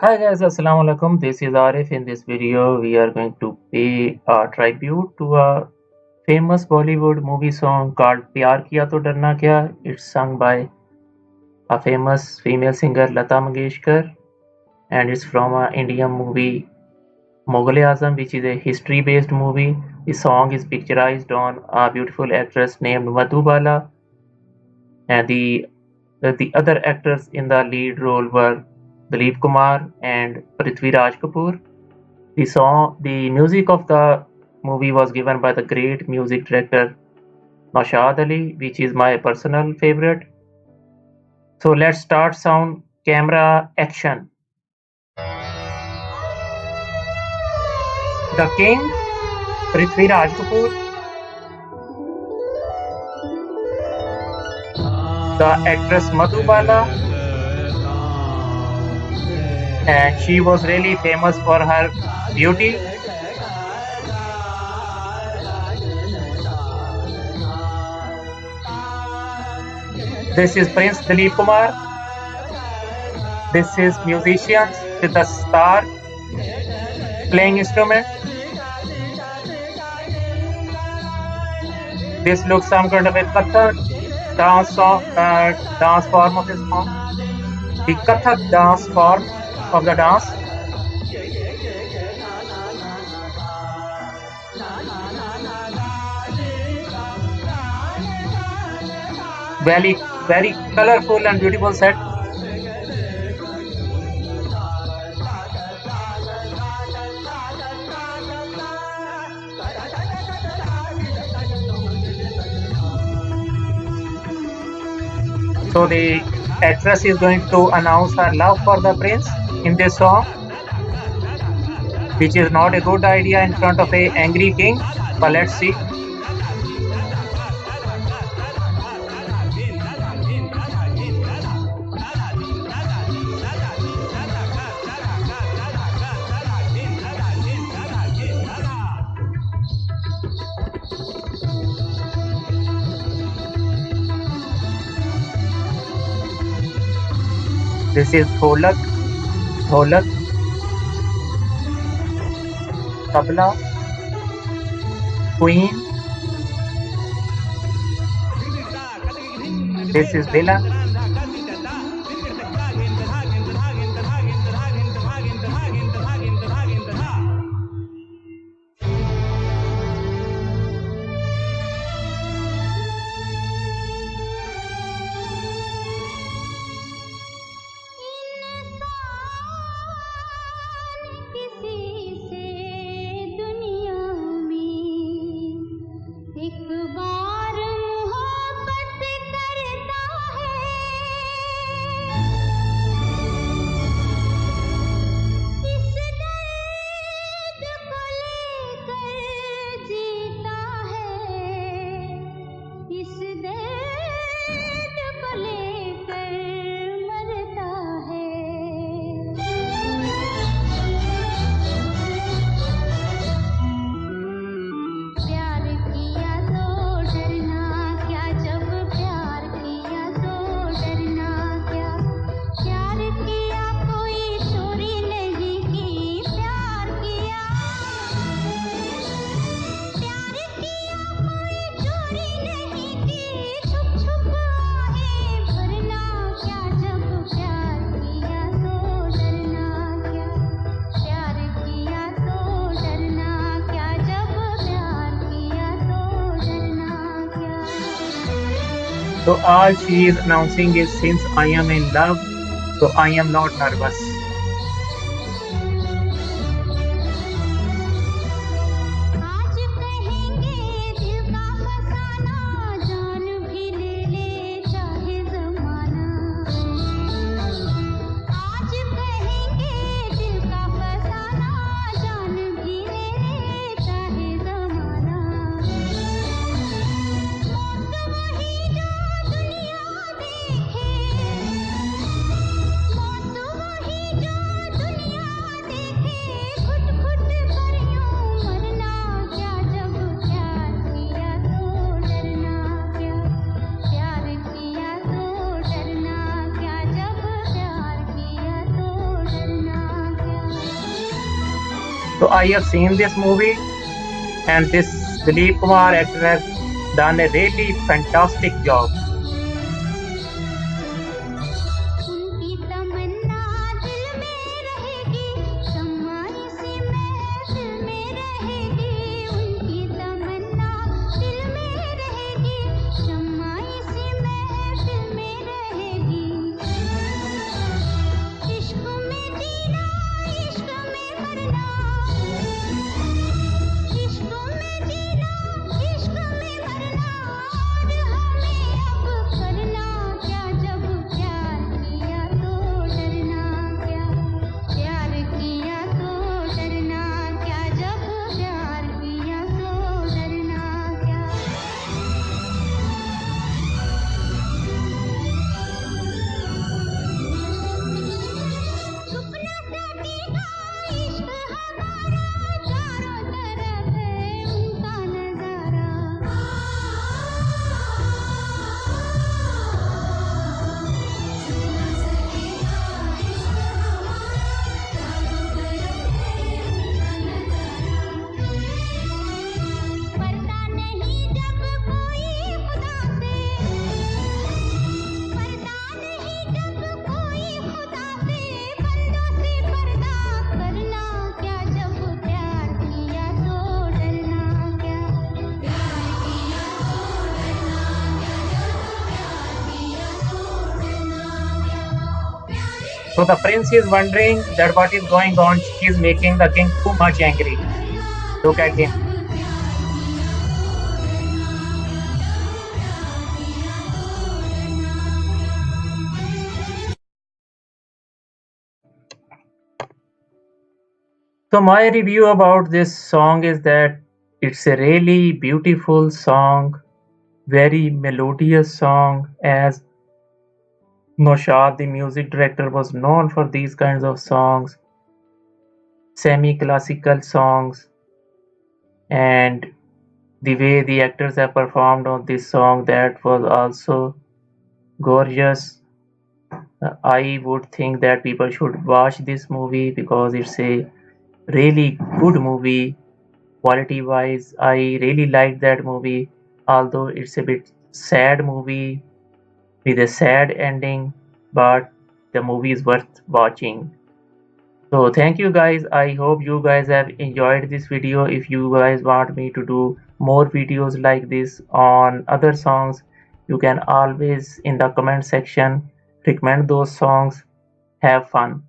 Hi guys, Assalamu alaikum. This is Arif. In this video, we are going to pay a tribute to a famous Bollywood movie song called "Pyar Kiya To Darna Kya." It's sung by a famous female singer Lata Mangeshkar, and it's from a Indian movie Mughal-e-Azam, which is a history-based movie. The song is picturized on a beautiful actress named Madhubala, and the other actors in the lead role were Dilip Kumar and Prithvi Raj Kapoor. The music of the movie was given by the great music director Naushad Ali, which is my personal favorite. So let's start sound, camera, action. The King, Prithvi Raj Kapoor, the actress Madhubala, and she was really famous for her beauty. This is Prince Dilip Kumar. This is musicians with a star playing instrument. This looks some kind of a Kathak dance form of this song. The Kathak dance form of the dance. Very, very colorful and beautiful set. So the actress is going to announce her love for the prince in this song, which is not a good idea in front of a angry king. But let's see. This is Dholak, Tabla, Queen. This is Villain. किसी से दुनिया में एक बार मोहब्बत करता है इस दर्द को लेकर जीता है इस दर्द को लेकर मरता है प्यार किया तो डरना क्या जब प्यार किया तो डरना क्या प्यार किया कोई चोरी नहीं की प्यार किया कोई चोरी नहीं की छुप छुप आहे भरना क्या जब प्यार किया तो डरना क्या प्यार किया तो डरना क्या जब प्यार किया तो डरना क्या So all she is announcing is since I am in love, so I am not nervous. आज कहेंगे दिल का फसाना जान भी ले ले चाहे जमाना आज कहेंगे दिल का फसाना जान भी ले ले चाहे जमाना मौत वही जो दुनिया देखे मौत वही So I have seen this movie, and this Dilip Kumar actor has done a really fantastic job. उनकी तमन्ना दिल में रहेगी, शम्मा इसी महफिल में रहेगी। उनकी तमन्ना दिल में रहेगी, शम्मा इसी महफिल में रहेगी। इश्क में जीना, इश्क में मरना, इश्क में जीना, इश्क में मरना। और हमें अब करना क्या, जब प्यार किया तो डरना क्या, प्यार किया तो डरना क्या, जब प्यार किया तो डरना क्या। छुपना सकेगा इश्क हमारा, चारों तरफ है उनका नजारा। छुपना सकेगा इश्क हमारा, चारों तरफ है उनका नजारा। पर्दा नहीं जब कोई खुदा से, पर्दा नहीं जब कोई खुदा से, बंदों से पर्दा करना क्या, जब प्यार किया तो डरना क्या, प्यार किया तो डरना क्या, जब प्यार किया तो डरना क्या। So the prince is wondering that what is going on. He is making the king too much angry. Look at him. So my review about this song is that it's a really beautiful song, very melodious song, as Naushad, the music director, was known for these kinds of songs, semi-classical songs, and the way the actors have performed on this song, that was also gorgeous. I would think that people should watch this movie because it's a really good movie. Quality wise, I really like that movie, although it's a bit sad movie with a sad ending, but the movie is worth watching. So thank you guys. I hope you guys have enjoyed this video. If you guys want me to do more videos like this on other songs, you can always in the comment section recommend those songs. Have fun.